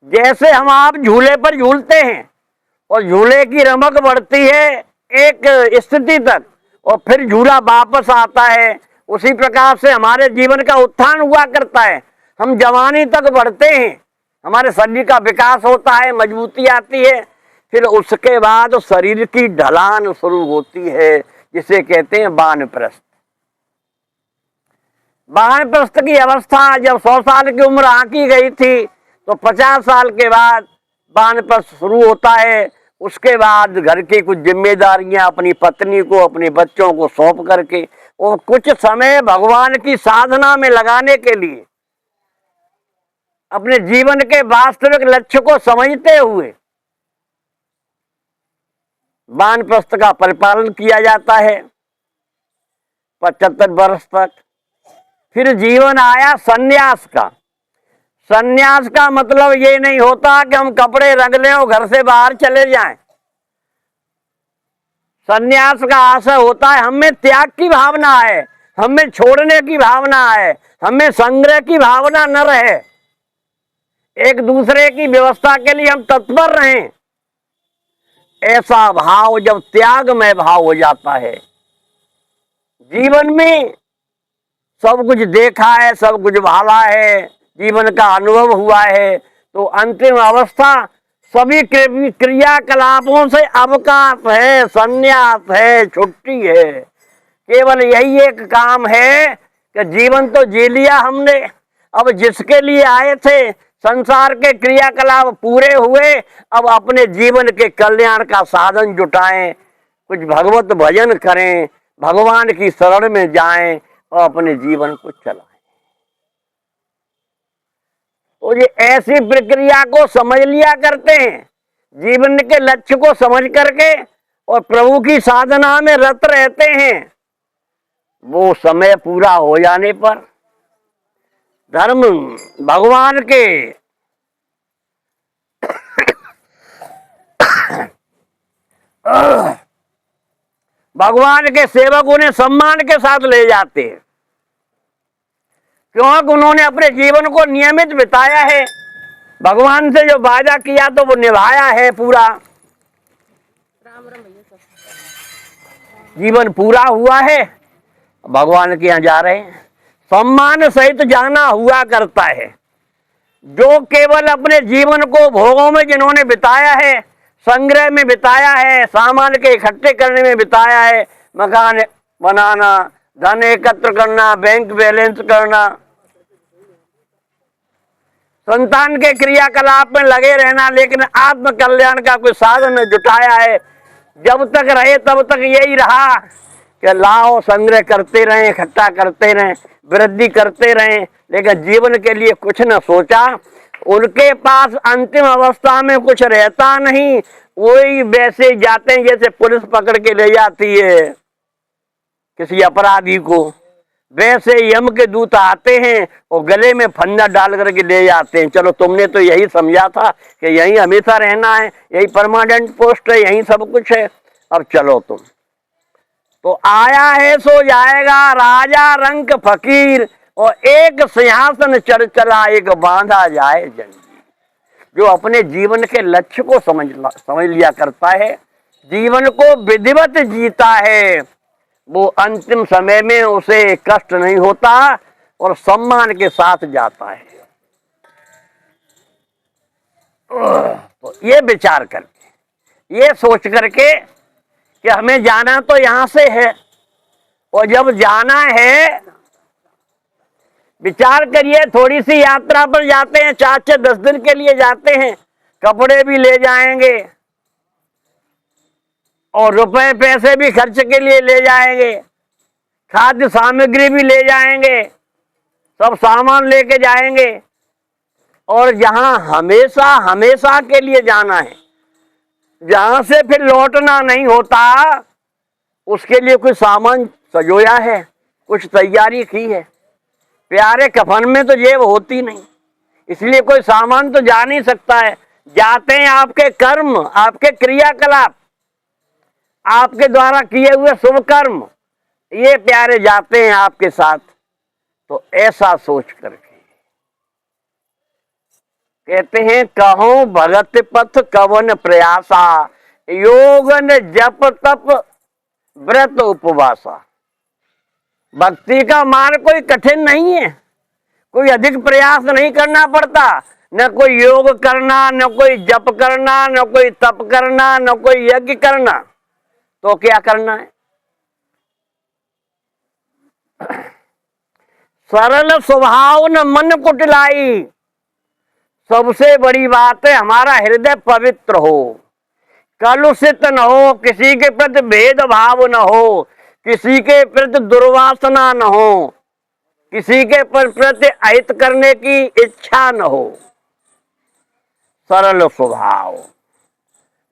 जैसे हम आप झूले पर झूलते हैं और झूले की रमक बढ़ती है एक स्थिति तक और फिर झूला वापस आता है, उसी प्रकार से हमारे जीवन का उत्थान हुआ करता है। हम जवानी तक बढ़ते हैं, हमारे शरीर का विकास होता है, मजबूती आती है, फिर उसके बाद शरीर की ढलान शुरू होती है, जिसे कहते हैं वानप्रस्थ। वानप्रस्थ की अवस्था जब 100 साल की उम्र आंकी गई थी तो 50 साल के बाद वानप्रस्थ शुरू होता है। उसके बाद घर की कुछ जिम्मेदारियां अपनी पत्नी को, अपने बच्चों को सौंप करके और कुछ समय भगवान की साधना में लगाने के लिए अपने जीवन के वास्तविक लक्ष्य को समझते हुए वानप्रस्थ का परिपालन किया जाता है 75 वर्ष तक। फिर जीवन आया सन्यास का। सन्यास का मतलब ये नहीं होता कि हम कपड़े रंग लें और घर से बाहर चले जाएं। सन्यास का आशय होता है हमें त्याग की भावना है, हमें छोड़ने की भावना है, हमें संग्रह की भावना न रहे, एक दूसरे की व्यवस्था के लिए हम तत्पर रहें। ऐसा भाव जब त्यागमय भाव हो जाता है, जीवन में सब कुछ देखा है, सब कुछ भाला है, जीवन का अनुभव हुआ है, तो अंतिम अवस्था सभी क्रियाकलापों से अवकाश है, संन्यास है, छुट्टी है। केवल यही एक काम है कि जीवन तो जी लिया हमने, अब जिसके लिए आए थे संसार के क्रियाकलाप पूरे हुए, अब अपने जीवन के कल्याण का साधन जुटाएं, कुछ भगवत भजन करें, भगवान की शरण में जाएं और अपने जीवन को चलाएं। तो ये ऐसी प्रक्रिया को समझ लिया करते हैं, जीवन के लक्ष्य को समझ करके और प्रभु की साधना में रत रहते हैं। वो समय पूरा हो जाने पर धर्म भगवान के भगवान के सेवक उन्हें सम्मान के साथ ले जाते हैं, क्योंकि उन्होंने अपने जीवन को नियमित बिताया है, भगवान से जो वादा किया तो वो निभाया है पूरा, जीवन पूरा हुआ है, भगवान के यहाँ जा रहे हैं। सम्मान सहित जाना हुआ करता है। जो केवल अपने जीवन को भोगों में जिन्होंने बिताया है, संग्रह में बिताया है, सामान के इकट्ठे करने में बिताया है, मकान बनाना, धन एकत्र करना, बैंक बैलेंस करना, संतान के क्रियाकलाप में लगे रहना, लेकिन आत्म कल्याण का कोई साधन जुटाया है, जब तक रहे तब तक यही रहा कि लाओ संग्रह करते रहें, इकट्ठा करते रहें, वृद्धि करते रहें, लेकिन जीवन के लिए कुछ न सोचा। उनके पास अंतिम अवस्था में कुछ रहता नहीं, वही वैसे जाते हैं जैसे पुलिस पकड़ के ले जाती है किसी अपराधी को, वैसे यम के दूत आते हैं और गले में फंदा डाल करके ले जाते हैं। चलो तुमने तो यही समझा था कि यही हमेशा रहना है, यही परमानेंट पोस्ट है, यही सब कुछ है, अब चलो तुम। तो आया है सो जाएगा, राजा रंक फकीर, और एक सिंहासन चढ़ चला, एक बांधा जाए जंजीर। जो अपने जीवन के लक्ष्य को समझ लिया करता है, जीवन को विधिवत जीता है, वो अंतिम समय में उसे कष्ट नहीं होता और सम्मान के साथ जाता है। तो ये विचार करके, ये सोच करके कि हमें जाना तो यहां से है, और जब जाना है विचार करिए, थोड़ी सी यात्रा पर जाते हैं, 4 से 10 दिन के लिए जाते हैं, कपड़े भी ले जाएंगे और रुपए पैसे भी खर्च के लिए ले जाएंगे, खाद्य सामग्री भी ले जाएंगे, सब सामान लेके जाएंगे, और जहां हमेशा हमेशा के लिए जाना है, जहां से फिर लौटना नहीं होता, उसके लिए कुछ सामान सजोया है, कुछ तैयारी की है। प्यारे कफन में तो जेब होती नहीं, इसलिए कोई सामान तो जा नहीं सकता है। जाते हैं आपके कर्म, आपके क्रियाकलाप, आपके द्वारा किए हुए शुभ कर्म, ये प्यारे जाते हैं आपके साथ। तो ऐसा सोच करके कहते हैं कहो भगत पथ कवन प्रयासा, योग न जप तप व्रत उपवासा। भक्ति का मार्ग कोई कठिन नहीं है, कोई अधिक प्रयास नहीं करना पड़ता, न कोई योग करना, न कोई जप करना, न कोई तप करना, न कोई यज्ञ करना। तो क्या करना है? सरल स्वभाव न मन कुटिलाई। सबसे बड़ी बात है हमारा हृदय पवित्र हो, कलुषित न हो, किसी के प्रति भेदभाव न हो, किसी के प्रति दुर्वासना न हो, किसी के प्रति अहित करने की इच्छा न हो। सरल स्वभाव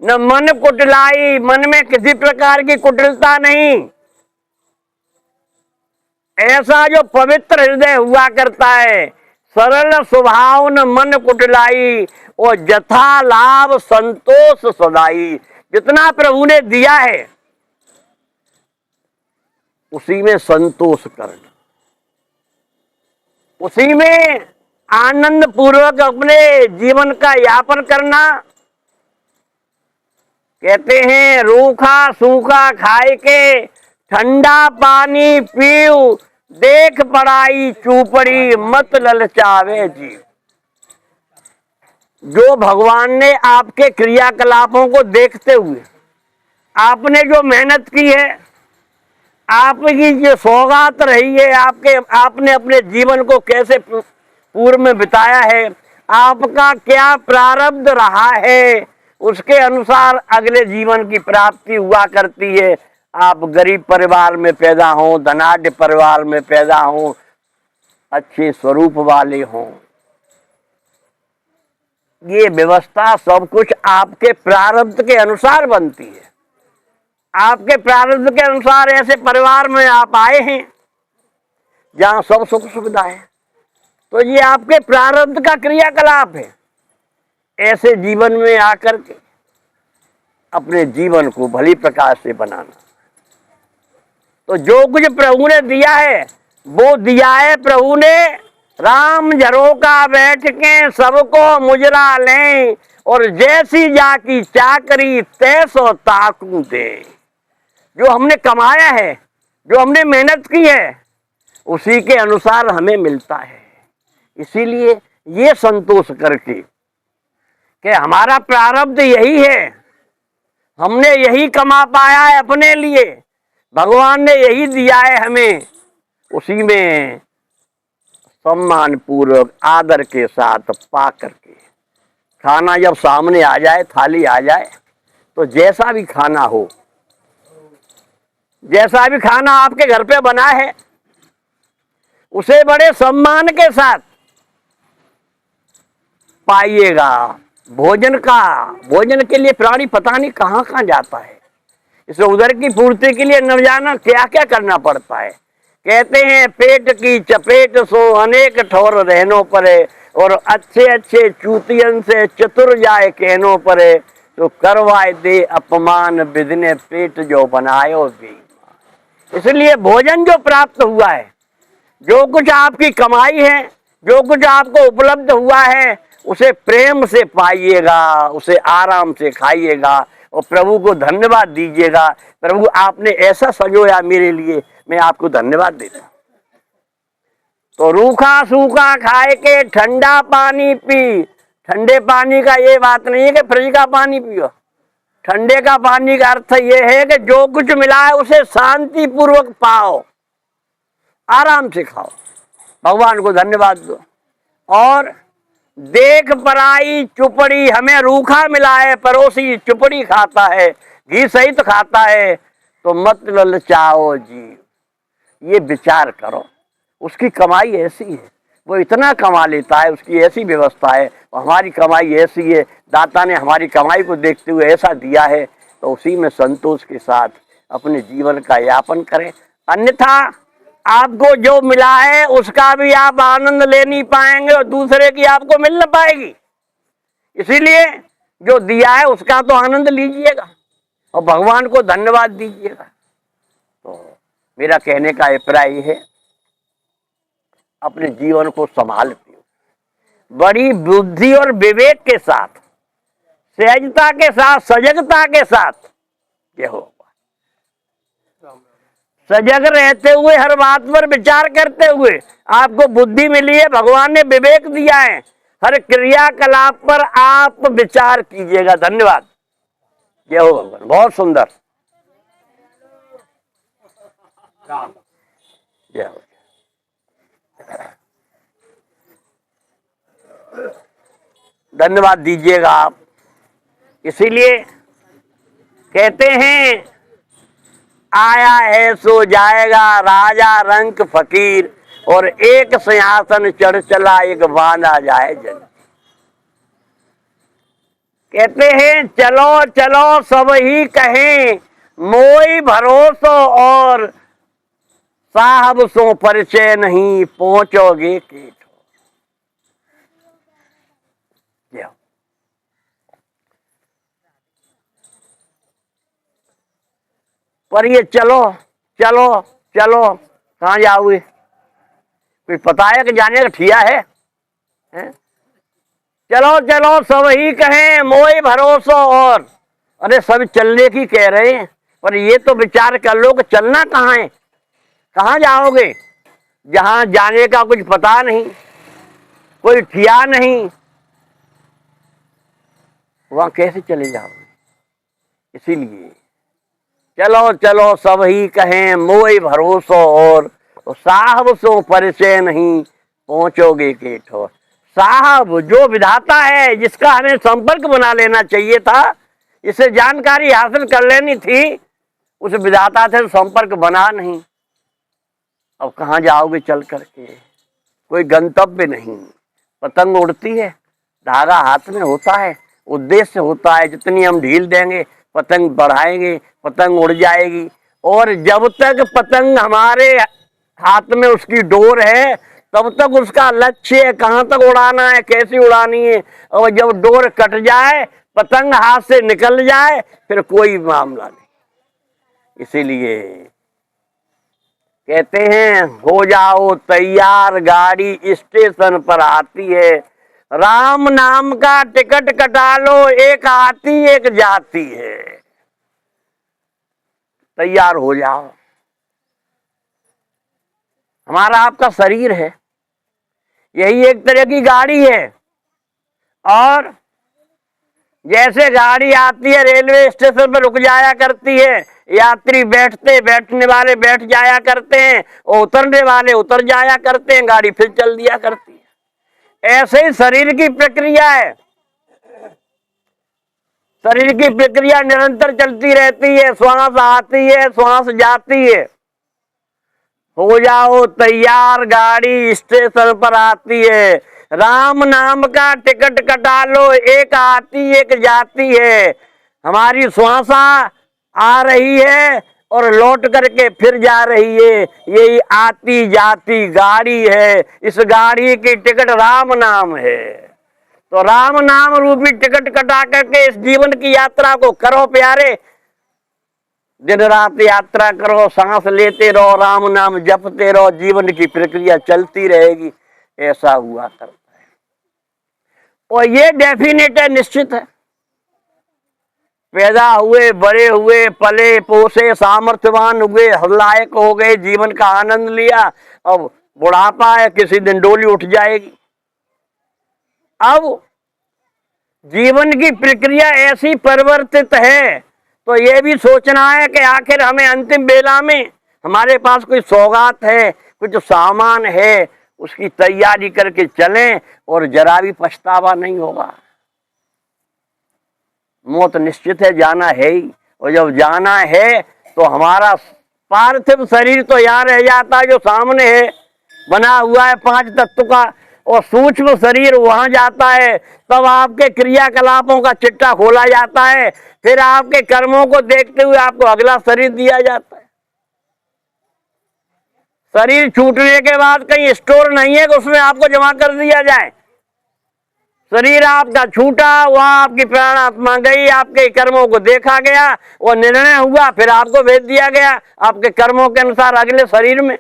न मन कुटिलाई, मन में किसी प्रकार की कुटिलता नहीं। ऐसा जो पवित्र हृदय हुआ करता है, सरल स्वभाव न मन कुटिलाई, और जथा लाभ संतोष सदाई। जितना प्रभु ने दिया है उसी में संतोष करना, उसी में आनंद पूर्वक अपने जीवन का यापन करना। कहते हैं रूखा सूखा खाए के ठंडा पानी पीऊ, देख पड़ाई चूपड़ी मत ललचावे जीव। जो भगवान ने आपके क्रियाकलापों को देखते हुए आपने जो मेहनत की है, आपकी जो सौगात रही है, आपने अपने जीवन को कैसे पूर्व में बिताया है, आपका क्या प्रारब्ध रहा है, उसके अनुसार अगले जीवन की प्राप्ति हुआ करती है। आप गरीब परिवार में पैदा हो, धनाढ्य परिवार में पैदा हो, अच्छे स्वरूप वाले हों, ये व्यवस्था सब कुछ आपके प्रारब्ध के अनुसार बनती है। आपके प्रारब्ध के अनुसार ऐसे परिवार में आप आए हैं जहां सब सुख सुविधा है, तो ये आपके प्रारब्ध का क्रियाकलाप है। ऐसे जीवन में आकर के अपने जीवन को भली प्रकार से बनाना। तो जो कुछ प्रभु ने दिया है वो दिया है प्रभु ने, राम झरोका बैठ के सबको मुजरा लें, और जैसी जाकी चाकरी तैसो ताकू दे। जो हमने कमाया है, जो हमने मेहनत की है, उसी के अनुसार हमें मिलता है। इसीलिए ये संतोष करके कि हमारा प्रारब्ध यही है, हमने यही कमा पाया है अपने लिए, भगवान ने यही दिया है हमें, उसी में सम्मान पूर्वक आदर के साथ पा करके खाना जब सामने आ जाए, थाली आ जाए, तो जैसा भी खाना हो, जैसा भी खाना आपके घर पे बना है, उसे बड़े सम्मान के साथ पाइएगा। भोजन के लिए प्राणी पता नहीं कहाँ कहाँ जाता है, इसे उदर की पूर्ति के लिए न जाना क्या क्या करना पड़ता है। कहते हैं पेट की चपेट सो अनेक ठौर रहनो परे, और अच्छे अच्छे चूतियन से चतुर जाए कहनो परे, तो करवाए दे अपमान विधने पेट जो बनायो भी। इसलिए भोजन जो प्राप्त हुआ है, जो कुछ आपकी कमाई है, जो कुछ आपको उपलब्ध हुआ है, उसे प्रेम से पाइएगा, उसे आराम से खाइएगा और प्रभु को धन्यवाद दीजिएगा। प्रभु आपने ऐसा संजोया मेरे लिए, मैं आपको धन्यवाद देता हूं। तो रूखा सूखा खाए के ठंडा पानी पी। ठंडे पानी का ये बात नहीं है कि फ्रिज का पानी पियो। ठंडे का पानी का अर्थ ये है कि जो कुछ मिला है उसे शांति पूर्वक पाओ, आराम से खाओ, भगवान को धन्यवाद दो। और देख पराई चुपड़ी, हमें रूखा मिला है, पड़ोसी चुपड़ी खाता है, घी सहित खाता है, तो मत ललचाओ जी। ये विचार करो, उसकी कमाई ऐसी है, वो इतना कमा लेता है, उसकी ऐसी व्यवस्था है, हमारी कमाई ऐसी है, दाता ने हमारी कमाई को देखते हुए ऐसा दिया है, तो उसी में संतोष के साथ अपने जीवन का यापन करें। अन्यथा आपको जो मिला है उसका भी आप आनंद ले नहीं पाएंगे और दूसरे की आपको मिल न पाएगी। इसीलिए जो दिया है उसका तो आनंद लीजिएगा और भगवान को धन्यवाद दीजिएगा। तो मेरा कहने का अभिप्राय है, अपने जीवन को संभालते हो, बड़ी बुद्धि और विवेक के साथ, सहजता के साथ, सजगता के साथ ये हो, सजग रहते हुए, हर बात पर विचार करते हुए। आपको बुद्धि मिली है, भगवान ने विवेक दिया है, हर क्रियाकलाप पर आप विचार कीजिएगा। धन्यवाद। जय हो भगवान। बहुत सुंदर। जय हो। धन्यवाद दीजिएगा आप। इसीलिए कहते हैं आया है सो जाएगा, राजा रंक फकीर, और एक सिंहासन चढ़ चला एक बांधा जाए जन। कहते हैं चलो चलो सब ही कहें, मोई भरोसो और साहब सो परिचय नहीं, पहुंचोगे केठो। पर ये चलो चलो चलो कहाँ जाओगे? कोई पता है कि जाने का ठिया है? चलो चलो सब ही कहें, मोई भरोसो और, अरे सब चलने की कह रहे हैं, पर ये तो विचार कर लो कि चलना कहाँ है, कहाँ जाओगे? जहां जाने का कुछ पता नहीं, कोई ठिया नहीं, वहां कैसे चले जाओगे? इसीलिए चलो चलो सब ही कहें, मोई भरोसो और साहब सो परिचय नहीं, पहुंचोगे केठो। साहब जो विधाता है, जिसका हमें संपर्क बना लेना चाहिए था, इससे जानकारी हासिल कर लेनी थी, उस विधाता से संपर्क बना नहीं। अब कहाँ जाओगे चल करके? कोई गंतव्य नहीं। पतंग उड़ती है, धागा हाथ में होता है, उद्देश्य होता है, जितनी हम ढील देंगे पतंग बढ़ाएंगे, पतंग उड़ जाएगी। और जब तक पतंग हमारे हाथ में उसकी डोर है, तब तक उसका लक्ष्य है, कहाँ तक उड़ाना है, कैसी उड़ानी है। और जब डोर कट जाए, पतंग हाथ से निकल जाए, फिर कोई मामला नहीं। इसीलिए कहते हैं हो जाओ तैयार, गाड़ी स्टेशन पर आती है, राम नाम का टिकट कटा लो, एक आती एक जाती है। तैयार हो जाओ। हमारा आपका शरीर है, यही एक तरह की गाड़ी है। और जैसे गाड़ी आती है, रेलवे स्टेशन पर रुक जाया करती है, यात्री बैठने वाले बैठ जाया करते हैं, और उतरने वाले उतर जाया करते हैं, गाड़ी फिर चल दिया करती है। ऐसे ही शरीर की प्रक्रिया है। शरीर की प्रक्रिया निरंतर चलती रहती है, श्वास आती है, श्वास जाती है। हो जाओ तैयार, गाड़ी स्टेशन पर आती है, राम नाम का टिकट कटा लो, एक आती एक जाती है। हमारी श्वासा आ रही है और लौट करके फिर जा रही है, यही आती जाती गाड़ी है। इस गाड़ी की टिकट राम नाम है। तो राम नाम रूपी टिकट कटा करके इस जीवन की यात्रा को करो प्यारे। दिन रात यात्रा करो, सांस लेते रहो, राम नाम जपते रहो, जीवन की प्रक्रिया चलती रहेगी। ऐसा हुआ करता है, और ये डेफिनेट है, निश्चित है। पैदा हुए, बड़े हुए, पले पोसे, सामर्थ्यवान हुए, लायक हो गए, जीवन का आनंद लिया। अब बुढ़ापा है, किसी दिन डोली उठ जाएगी। अब जीवन की प्रक्रिया ऐसी परिवर्तित है, तो ये भी सोचना है कि आखिर हमें अंतिम बेला में हमारे पास कोई सौगात है, कुछ सामान है, उसकी तैयारी करके चलें, और जरा भी पछतावा नहीं होगा। मौत निश्चित है, जाना है ही। और जब जाना है तो हमारा पार्थिव शरीर तो यहाँ रह जाता है, जो सामने है, बना हुआ है 5 तत्व का, और सूक्ष्म शरीर वहां जाता है। तब आपके क्रियाकलापों का चिट्ठा खोला जाता है, फिर आपके कर्मों को देखते हुए आपको अगला शरीर दिया जाता है। शरीर छूटने के बाद कहीं स्टोर नहीं है कि उसमें आपको जमा कर दिया जाए। शरीर आपका छूटा, वहां आपकी प्राणात्मा गई, आपके कर्मों को देखा गया, वो निर्णय हुआ, फिर आपको भेज दिया गया आपके कर्मों के अनुसार अगले शरीर में।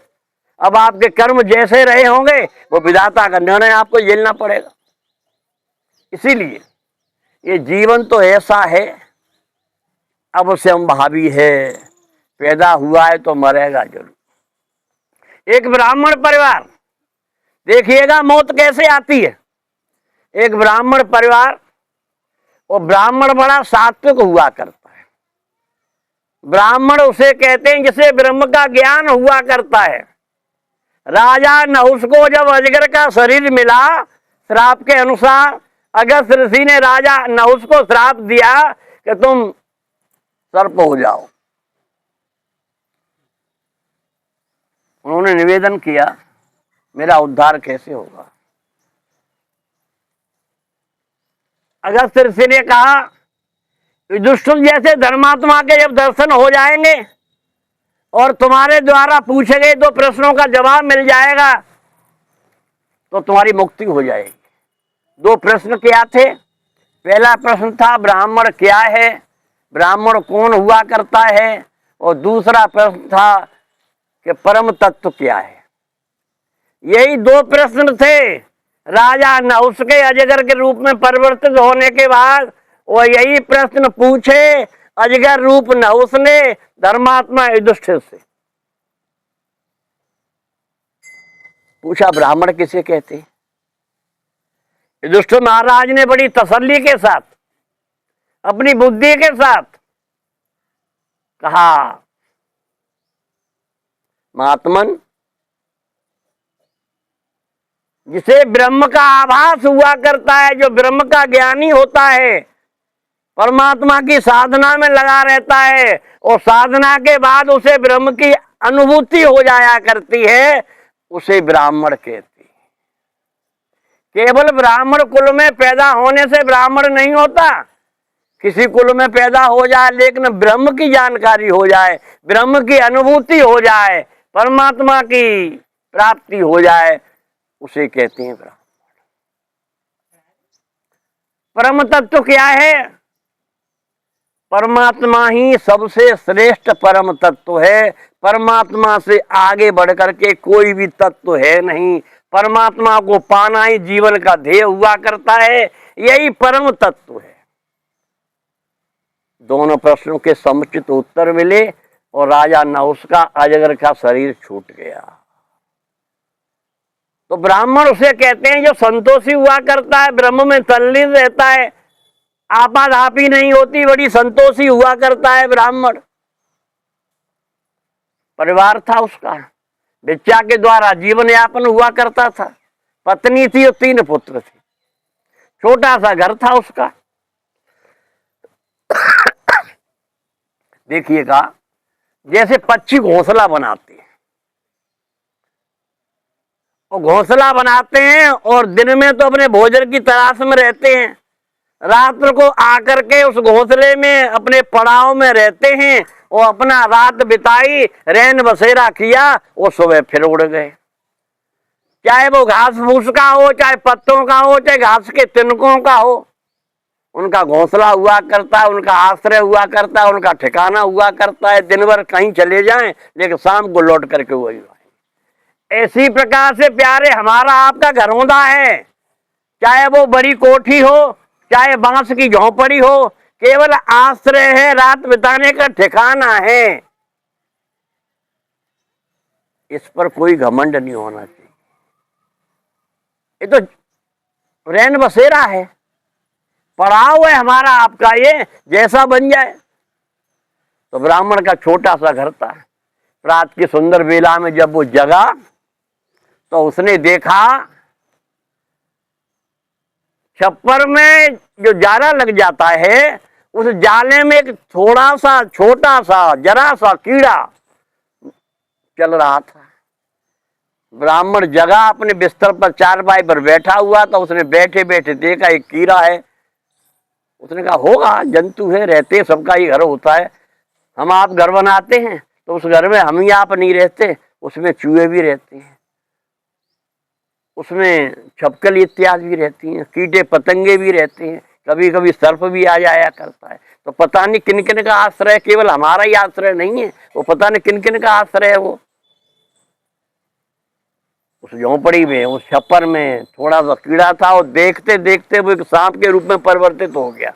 अब आपके कर्म जैसे रहे होंगे, वो विधाता का निर्णय आपको झेलना पड़ेगा। इसीलिए ये जीवन तो ऐसा है, अब से हम भावी है, पैदा हुआ है तो मरेगा जरूर। एक ब्राह्मण परिवार, देखिएगा मौत कैसे आती है। एक ब्राह्मण परिवार, और ब्राह्मण बड़ा सात्विक हुआ करता है। ब्राह्मण उसे कहते हैं जिसे ब्रह्म का ज्ञान हुआ करता है। राजा नहुष को जब अजगर का शरीर मिला, श्राप के अनुसार अगस्त ऋषि ने राजा नहुष को श्राप दिया कि तुम सर्प हो जाओ। उन्होंने निवेदन किया, मेरा उद्धार कैसे होगा। अगस्त ऋषि ने कहा, युधिष्ठिर जैसे धर्मात्मा के जब दर्शन हो जाएंगे और तुम्हारे द्वारा पूछे गए 2 प्रश्नों का जवाब मिल जाएगा तो तुम्हारी मुक्ति हो जाएगी। 2 प्रश्न क्या थे? पहला प्रश्न था ब्राह्मण क्या है, ब्राह्मण कौन हुआ करता है, और दूसरा प्रश्न था कि परम तत्व क्या है। यही 2 प्रश्न थे। राजा नहुष के अजगर के रूप में परिवर्तित होने के बाद वो यही प्रश्न पूछे अजगर रूप नहुष ने धर्मात्मा युधिष्ठिर से। पूछा, ब्राह्मण किसे कहते? युधिष्ठिर महाराज ने बड़ी तसल्ली के साथ, अपनी बुद्धि के साथ कहा, महात्मन, जिसे ब्रह्म का आभास हुआ करता है, जो ब्रह्म का ज्ञानी होता है, परमात्मा की साधना में लगा रहता है और साधना के बाद उसे ब्रह्म की अनुभूति हो जाया करती है, उसे ब्राह्मण कहती है। केवल ब्राह्मण कुल में पैदा होने से ब्राह्मण नहीं होता। किसी कुल में पैदा हो जाए लेकिन ब्रह्म की जानकारी हो जाए, ब्रह्म की अनुभूति हो जाए, परमात्मा की प्राप्ति हो जाए, उसे कहते हैं ब्राह्मण। परम तत्व क्या है? परमात्मा ही सबसे श्रेष्ठ परम तत्व है। परमात्मा से आगे बढ़कर के कोई भी तत्व है नहीं। परमात्मा को पाना ही जीवन का ध्येय हुआ करता है, यही परम तत्व है। दोनों प्रश्नों के समुचित उत्तर मिले और राजा नहुष का अजगर का शरीर छूट गया। तो ब्राह्मण उसे कहते हैं जो संतोषी हुआ करता है, ब्रह्म में तल्लीन रहता है, आपाधापी नहीं होती, बड़ी संतोषी हुआ करता है ब्राह्मण। परिवार था उसका, भिक्षा के द्वारा जीवन यापन हुआ करता था। पत्नी थी और 3 पुत्र थे। छोटा सा घर था उसका। देखिएगा, जैसे पक्षी घोंसला बनाते हैं, और घोंसला बनाते हैं और दिन में तो अपने भोजन की तलाश में रहते हैं, रात को आकर के उस घोंसले में अपने पड़ाव में रहते हैं और अपना रात बिताई, रैन बसेरा किया और सुबह फिर उड़ गए। चाहे वो घास फूस का हो, चाहे पत्तों का हो, चाहे घास के तिनकों का हो, उनका घोंसला हुआ करता है, उनका आश्रय हुआ करता है, उनका ठिकाना हुआ करता है। दिन भर कहीं चले जाएं लेकिन शाम को लौट करके वही आए। ऐसी प्रकार से प्यारे हमारा आपका घरौंदा है, चाहे वो बड़ी कोठी हो, चाहे बांस की झोंपड़ी हो, केवल आश्रय है, रात बिताने का ठिकाना है। इस पर कोई घमंड नहीं होना चाहिए। ये तो रैन बसेरा है, पड़ाव है हमारा आपका, ये जैसा बन जाए। तो ब्राह्मण का छोटा सा घर था। रात की सुंदर बेला में जब वो जगा तो उसने देखा छप्पर में जो जाला लग जाता है, उस जाले में एक थोड़ा सा छोटा सा जरा सा कीड़ा चल रहा था। ब्राह्मण जगा, अपने बिस्तर पर चारपाई पर बैठा हुआ, तो उसने बैठे बैठे देखा एक कीड़ा है। उसने कहा होगा, जंतु है, रहते, सबका ही घर होता है। हम आप घर बनाते हैं तो उस घर में हम ही आप नहीं रहते, उसमें चूहे भी रहते हैं, उसमें छपकली इत्यादि भी रहती हैं, कीटे पतंगे भी रहते हैं, कभी कभी सर्प भी आ जाया करता है। तो पता नहीं किन किन का आश्रय, केवल हमारा ही आश्रय नहीं है, वो पता नहीं किन किन का आश्रय है वो। उस झोंपड़ी में, उस छप्पर में थोड़ा सा कीड़ा था और देखते देखते वो एक सांप के रूप में परिवर्तित हो गया।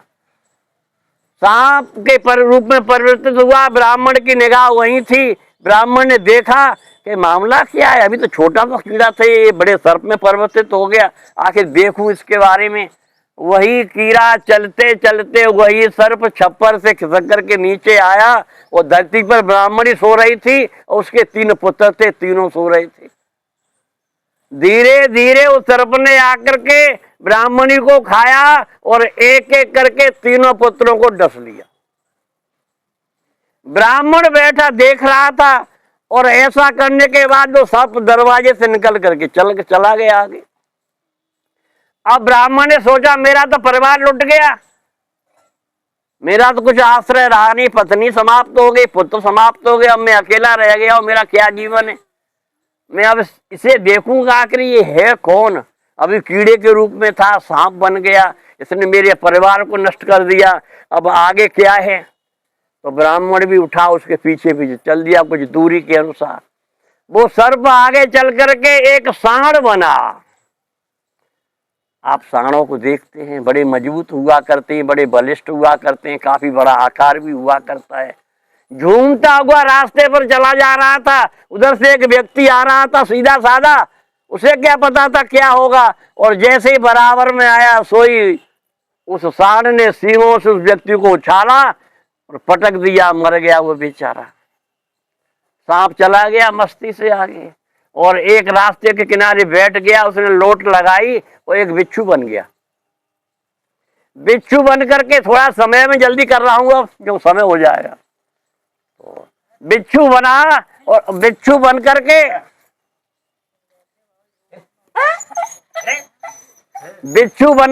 सांप के रूप में परिवर्तित हुआ। ब्राह्मण की निगाह वहीं थी। ब्राह्मण ने देखा कि मामला क्या है, अभी तो छोटा सा कीड़ा था, ये बड़े सर्प में परिवर्तित हो गया, आखिर देखूं इसके बारे में। वही कीड़ा चलते चलते वही सर्प छप्पर से खिसक करके नीचे आया और धरती पर ब्राह्मणी सो रही थी और उसके 3 पुत्र थे, तीनों सो रहे थे। धीरे धीरे उस सर्प ने आकर के ब्राह्मणी को खाया और एक एक करके तीनों पुत्रों को डस लिया। ब्राह्मण बैठा देख रहा था और ऐसा करने के बाद वो सर्प दरवाजे से निकल करके चला गया आगे। अब ब्राह्मण ने सोचा मेरा तो परिवार लुट गया, मेरा तो कुछ आश्रय रहा नहीं, पत्नी समाप्त हो गई, पुत्र समाप्त हो गए, अब मैं अकेला रह गया और मेरा क्या जीवन है। मैं अब इसे देखूंगा आखिर ये है कौन। अभी कीड़े के रूप में था, सांप बन गया, इसने मेरे परिवार को नष्ट कर दिया, अब आगे क्या है। तो ब्राह्मण भी उठा, उसके पीछे पीछे चल दिया कुछ दूरी के अनुसार। वो सर्प आगे चल करके एक सांड बना। आप सांडों को देखते हैं, बड़े मजबूत हुआ करते हैं, बड़े बलिष्ठ हुआ करते हैं, काफी बड़ा आकार भी हुआ करता है। झूमता हुआ रास्ते पर चला जा रहा था, उधर से एक व्यक्ति आ रहा था सीधा साधा, उसे क्या पता था क्या होगा। और जैसे ही बराबर में आया सोई उस सांड ने सींगों से उस व्यक्ति को उछाला और पटक दिया, मर गया वो बेचारा। सांप चला गया मस्ती से आगे और एक रास्ते के किनारे बैठ गया, उसने लोट लगाई और एक बिच्छू बन गया। बिच्छू बन करके थोड़ा समय में जल्दी कर रहा हूं, अब जो समय हो जाएगा। तो बिच्छू बना और बिच्छू बन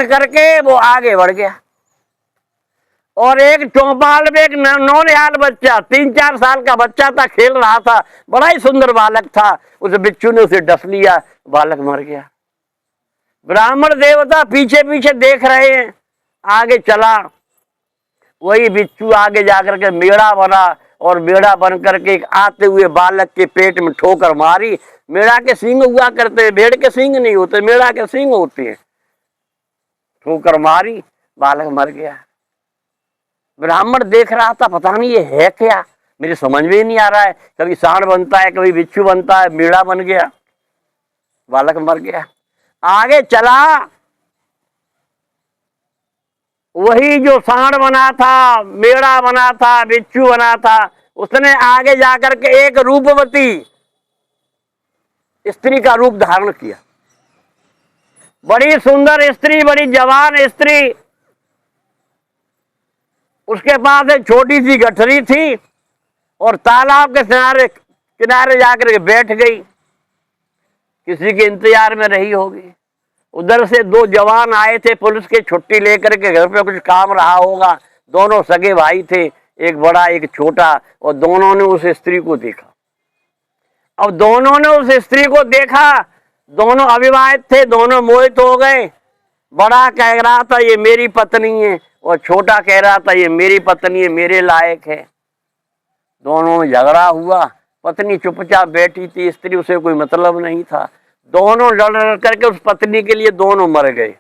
करके वो आगे बढ़ गया और एक चौपाल में एक नौनिहाल बच्चा, 3-4 साल का बच्चा था, खेल रहा था, बड़ा ही सुंदर बालक था। उस बिच्छू ने उसे डस लिया, बालक मर गया। ब्राह्मण देवता पीछे पीछे देख रहे हैं, आगे चला। वही बिच्छू आगे जाकर के मेढ़ा बना और मेढ़ा बन करके एक आते हुए बालक के पेट में ठोकर मारी। मेढ़ा के सींग हुआ करते हैं, भेड़ के सींग नहीं होते, मेढ़ा के सींग होते हैं। ठोकर मारी, बालक मर गया। ब्राह्मण देख रहा था, पता नहीं ये है क्या, मेरे समझ में ही नहीं आ रहा है। कभी सांड बनता है, कभी बिच्छू बनता है, मेढ़ा बन गया, बालक मर गया। आगे चला, वही जो सांड बना था, मेढ़ा बना था, बिच्छू बना था, उसने आगे जाकर के एक रूपवती स्त्री का रूप धारण किया। बड़ी सुंदर स्त्री, बड़ी जवान स्त्री। उसके पास एक छोटी सी गठरी थी और तालाब के किनारे जाकर के बैठ गई, किसी के इंतजार में रही होगी। उधर से 2 जवान आए थे पुलिस के, छुट्टी लेकर के, घर पे कुछ काम रहा होगा। दोनों सगे भाई थे, एक बड़ा एक छोटा, और दोनों ने उस स्त्री को देखा। अब दोनों ने उस स्त्री को देखा, दोनों अविवाहित थे, दोनों मोहित हो गए। बड़ा कह रहा था ये मेरी पत्नी है और छोटा कह रहा था ये मेरी पत्नी है, मेरे लायक है। दोनों में झगड़ा हुआ। पत्नी चुपचाप बैठी थी, स्त्री उसे कोई मतलब नहीं था। दोनों लड़ करके उस पत्नी के लिए दोनों मर गए।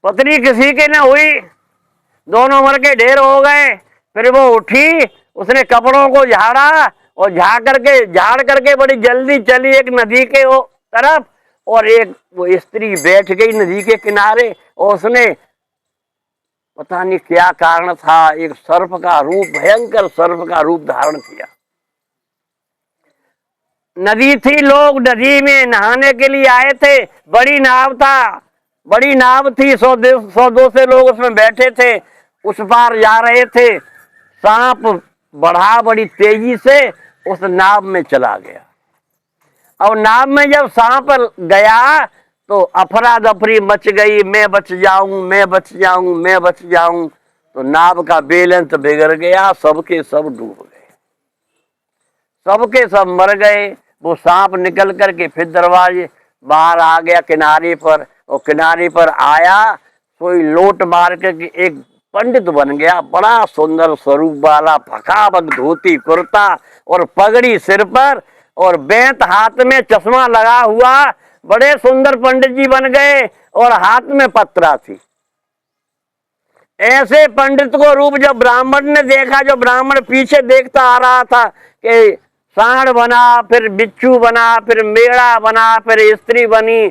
पत्नी किसी की न हुई, दोनों मर के ढेर हो गए। फिर वो उठी, उसने कपड़ों को झाड़ा और झाड़ करके बड़ी जल्दी चली एक नदी के तरफ, और एक वो स्त्री बैठ गई नदी के किनारे और उसने पता नहीं क्या कारण था, एक सर्प का रूप, भयंकर सर्प का रूप धारण किया। नदी थी, लोग नदी में नहाने के लिए आए थे, बड़ी नाव थी, 100-200 लोग उसमें बैठे थे, उस पार जा रहे थे। सांप बढ़ा बड़ी तेजी से उस नाव में चला गया। और नाव में जब सांप गया तो अफरा दफरी मच गई, मैं बच जाऊं, मैं बच जाऊं, मैं बच जाऊं। तो नाव का बैलेंस बिगड़ गया, सबके सब डूब गए, सबके सब मर गए। वो सांप निकल करके फिर दरवाजे बाहर आ गया किनारे पर, और किनारे पर आया, कोई लोट मार करके एक पंडित बन गया, बड़ा सुंदर स्वरूप वाला, फकाबक धोती कुर्ता और पगड़ी सिर पर, और बेंत हाथ में चश्मा लगा हुआ, बड़े सुंदर पंडित जी बन गए और हाथ में पत्रा थी। ऐसे पंडित को रूप जब ब्राह्मण ने देखा, जो ब्राह्मण पीछे देखता आ रहा था कि सांड बना, फिर बिच्छू बना, फिर मेढ़ा बना, फिर स्त्री बनी,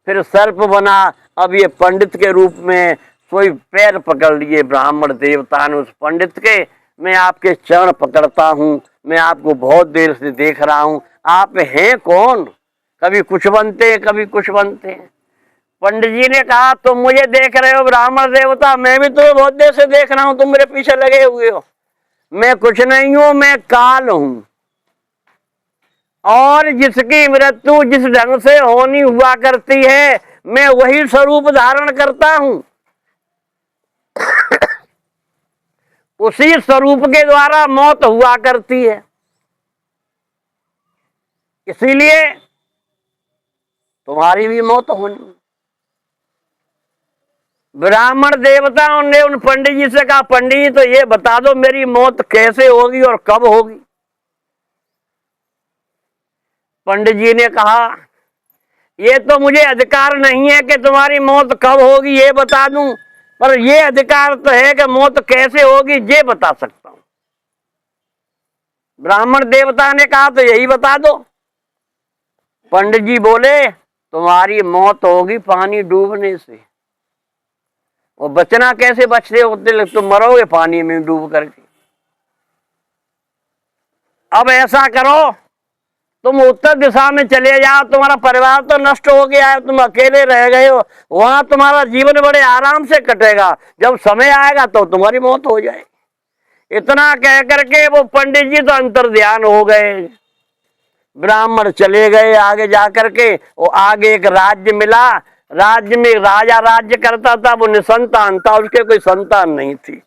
फिर सर्प बना, अब ये पंडित के रूप में कोई पैर पकड़ लिए ब्राह्मण देवता ने उस पंडित के। मैं आपके चरण पकड़ता हूँ, मैं आपको बहुत देर से देख रहा हूँ, आप हैं कौन? कभी कुछ बनते हैं, कभी कुछ बनते हैं। पंडित जी ने कहा, तुम मुझे देख रहे हो ब्राह्मण देवता, मैं भी तुम्हें बहुत देर से देख रहा हूं, तुम मेरे पीछे लगे हुए हो। मैं कुछ नहीं हूं, मैं काल हूं, और जिसकी मृत्यु जिस ढंग से होनी हुआ करती है, मैं वही स्वरूप धारण करता हूं। उसी स्वरूप के द्वारा मौत हुआ करती है, इसीलिए तुम्हारी भी मौत होनी। ब्राह्मण देवताओं ने उन पंडित जी से कहा, पंडित जी तो ये बता दो मेरी मौत कैसे होगी और कब होगी? पंडित जी ने कहा, ये तो मुझे अधिकार नहीं है कि तुम्हारी मौत कब होगी ये बता दूं, पर ये अधिकार तो है कि मौत कैसे होगी ये बता सकता हूं। ब्राह्मण देवता ने कहा, तो यही बता दो। पंडित जी बोले, तुम्हारी मौत होगी पानी डूबने से। और बचना कैसे बचते होते? तुम मरोगे पानी में डूब करके। अब ऐसा करो, तुम उत्तर दिशा में चले जाओ, तुम्हारा परिवार तो नष्ट हो गया है, तुम अकेले रह गए हो, वहां तुम्हारा जीवन बड़े आराम से कटेगा, जब समय आएगा तो तुम्हारी मौत हो जाएगी। इतना कह करके वो पंडित जी तो अंतर्ध्यान हो गए। ब्राह्मण चले गए आगे जा करके, वो आगे एक राज्य मिला, राज्य में राजा राज्य करता था, वो निसंतान था, उसके कोई संतान नहीं थी।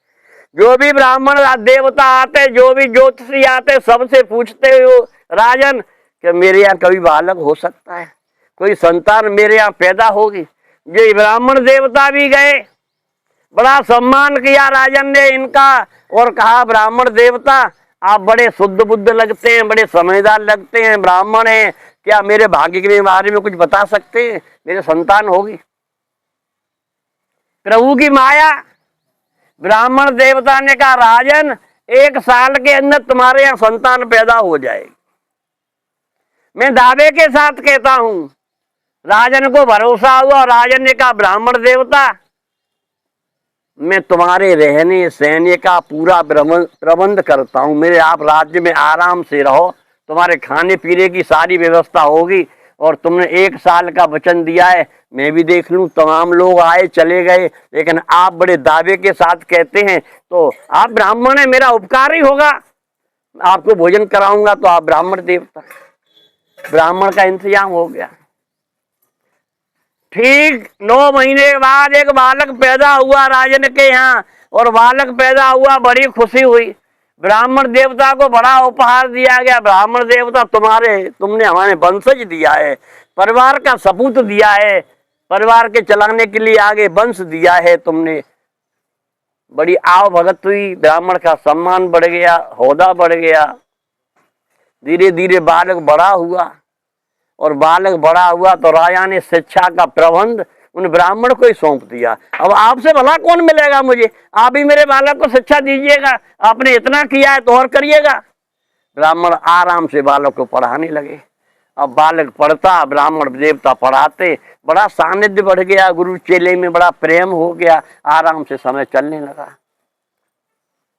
जो भी ब्राह्मण देवता आते, जो भी ज्योतिषी आते, सबसे पूछते हो राजन कि मेरे यहाँ कभी बालक हो सकता है, कोई संतान मेरे यहाँ पैदा होगी? ये ब्राह्मण देवता भी गए, बड़ा सम्मान किया राजन ने इनका, और कहा, ब्राह्मण देवता आप बड़े शुद्ध बुद्ध लगते हैं, बड़े समझदार लगते हैं, ब्राह्मण हैं, क्या मेरे भाग्य के बारे में कुछ बता सकते हैं? मेरे संतान होगी? प्रभु की माया। ब्राह्मण देवता ने कहा, राजन 1 साल के अंदर तुम्हारे यहाँ संतान पैदा हो जाएगी, मैं दावे के साथ कहता हूं। राजन को भरोसा हुआ, राजन ने कहा, ब्राह्मण देवता मैं तुम्हारे रहने सहने का पूरा प्रबंध करता हूं, मेरे आप राज्य में आराम से रहो, तुम्हारे खाने पीने की सारी व्यवस्था होगी, और तुमने 1 साल का वचन दिया है, मैं भी देख लूं। तमाम लोग आए चले गए, लेकिन आप बड़े दावे के साथ कहते हैं, तो आप ब्राह्मण है, मेरा उपकार ही होगा, आपको भोजन कराऊंगा, तो आप ब्राह्मण देवता। ब्राह्मण का इंतजाम हो गया। ठीक 9 महीने के बाद एक बालक पैदा हुआ राजन के यहाँ, और बालक पैदा हुआ, बड़ी खुशी हुई। ब्राह्मण देवता को बड़ा उपहार दिया गया, ब्राह्मण देवता तुमने हमारे वंशज दिया है, परिवार का सपूत दिया है, परिवार के चलाने के लिए आगे वंश दिया है तुमने। बड़ी आव भगत हुई, ब्राह्मण का सम्मान बढ़ गया, होदा बढ़ गया। धीरे धीरे बालक बड़ा हुआ, और बालक बड़ा हुआ तो राजा ने शिक्षा का प्रबंध उन ब्राह्मण को ही सौंप दिया। अब आपसे भला कौन मिलेगा मुझे, आप ही मेरे बालक को शिक्षा दीजिएगा, आपने इतना किया है तो और करिएगा। ब्राह्मण आराम से बालक को पढ़ाने लगे। अब बालक पढ़ता, ब्राह्मण देवता पढ़ाते, बड़ा सानिध्य बढ़ गया, गुरु चेले में बड़ा प्रेम हो गया, आराम से समय चलने लगा।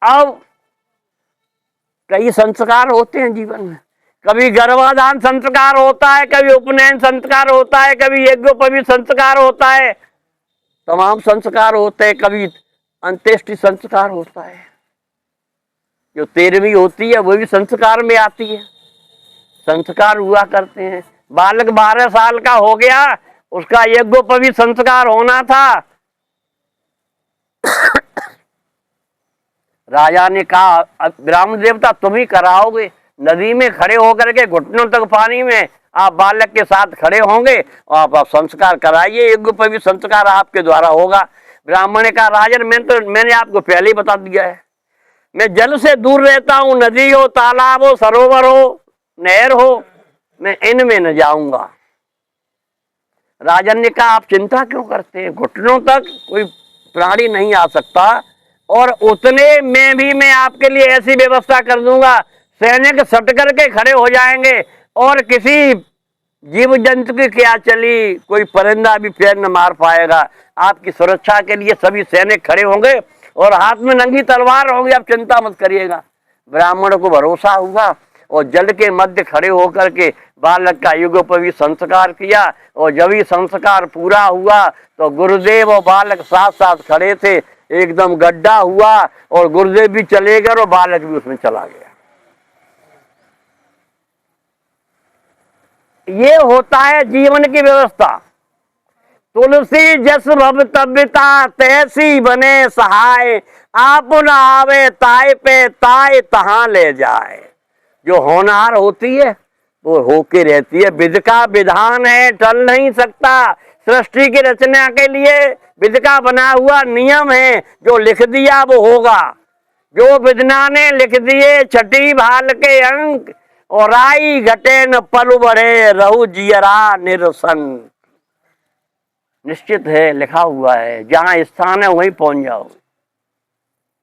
अब कई संस्कार होते हैं जीवन में, कभी गर्भाधान संस्कार होता है, कभी उपनयन संस्कार होता है, कभी यज्ञोपवीत संस्कार होता है, तमाम संस्कार होते हैं, कभी अंत्येष्टि संस्कार होता है, जो 13वीं होती है वो भी संस्कार में आती है। संस्कार हुआ करते हैं। बालक 12 साल का हो गया, उसका यज्ञोपवीत संस्कार होना था। राजा ने कहा, ब्राह्मण देवता तुम ही कराओगे, नदी में खड़े होकर के घुटनों तक पानी में आप बालक के साथ खड़े होंगे और आप संस्कार कराइए, यज्ञोपवीत संस्कार आपके द्वारा होगा। ब्राह्मण ने कहा, राजन मैंने आपको पहले ही बता दिया है, मैं जल से दूर रहता हूँ, नदी हो, तालाब हो, सरोवर हो, नहर हो, मैं इनमें न जाऊंगा। राजन ने कहा आप चिंता क्यों करते हैं, घुटनों तक कोई प्राणी नहीं आ सकता, और उतने में भी मैं आपके लिए ऐसी व्यवस्था कर दूंगा, सैनिक सट करके खड़े हो जाएंगे और किसी जीव जंतु की क्या चली, कोई परिंदा भी पैर न मार पाएगा। आपकी सुरक्षा के लिए सभी सैनिक खड़े होंगे और हाथ में नंगी तलवार होगी, आप चिंता मत करिएगा। ब्राह्मण को भरोसा हुआ और जल के मध्य खड़े होकर के बालक का युगोपवीत संस्कार किया, और जब ही संस्कार पूरा हुआ तो गुरुदेव और बालक साथ साथ खड़े थे, एकदम गड्ढा हुआ और गुरुदेव भी चले गए और बालक भी उसमें चला गया। ये होता है जीवन की व्यवस्था। तुलसी जस भवतव्यता तैसी बने सहाय, आप न आवे ताय पे ताय तहां ले जाए। जो होनहार होती है वो होके रहती है, विधि का विधान है, टल नहीं सकता। सृष्टि की रचना के लिए विधि का बना हुआ नियम है, जो लिख दिया वो होगा। जो विधना ने लिख दिए छठी भाल के अंक, और आई घटे न पल बढ़े रहु जियरा निरसंग। निश्चित है, लिखा हुआ है, जहां स्थान है वहीं पहुंच जाओ।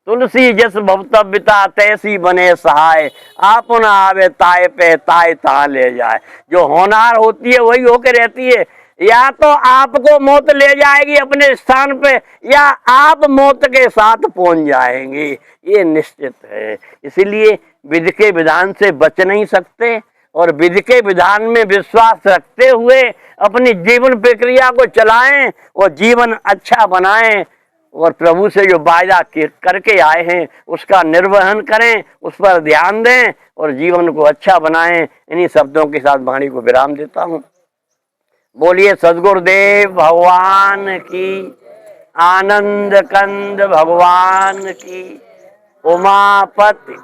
तुलसी जस भवतव्यता तैसी बने सहाय, आप न आवे ताय पे ताय तहां ले जाए। जो होनहार होती है वही होके रहती है। या तो आपको मौत ले जाएगी अपने स्थान पे, या आप मौत के साथ पहुंच जाएंगे, ये निश्चित है। इसीलिए विधि के विधान से बच नहीं सकते, और विधि के विधान में विश्वास रखते हुए अपनी जीवन प्रक्रिया को चलाएं और जीवन अच्छा बनाएं, और प्रभु से जो वायदा करके आए हैं उसका निर्वहन करें, उस पर ध्यान दें और जीवन को अच्छा बनाएं। इन्हीं शब्दों के साथ वाणी को विराम देता हूँ। बोलिए सद्गुरुदेव भगवान की, आनंद कंद भगवान की, उमापति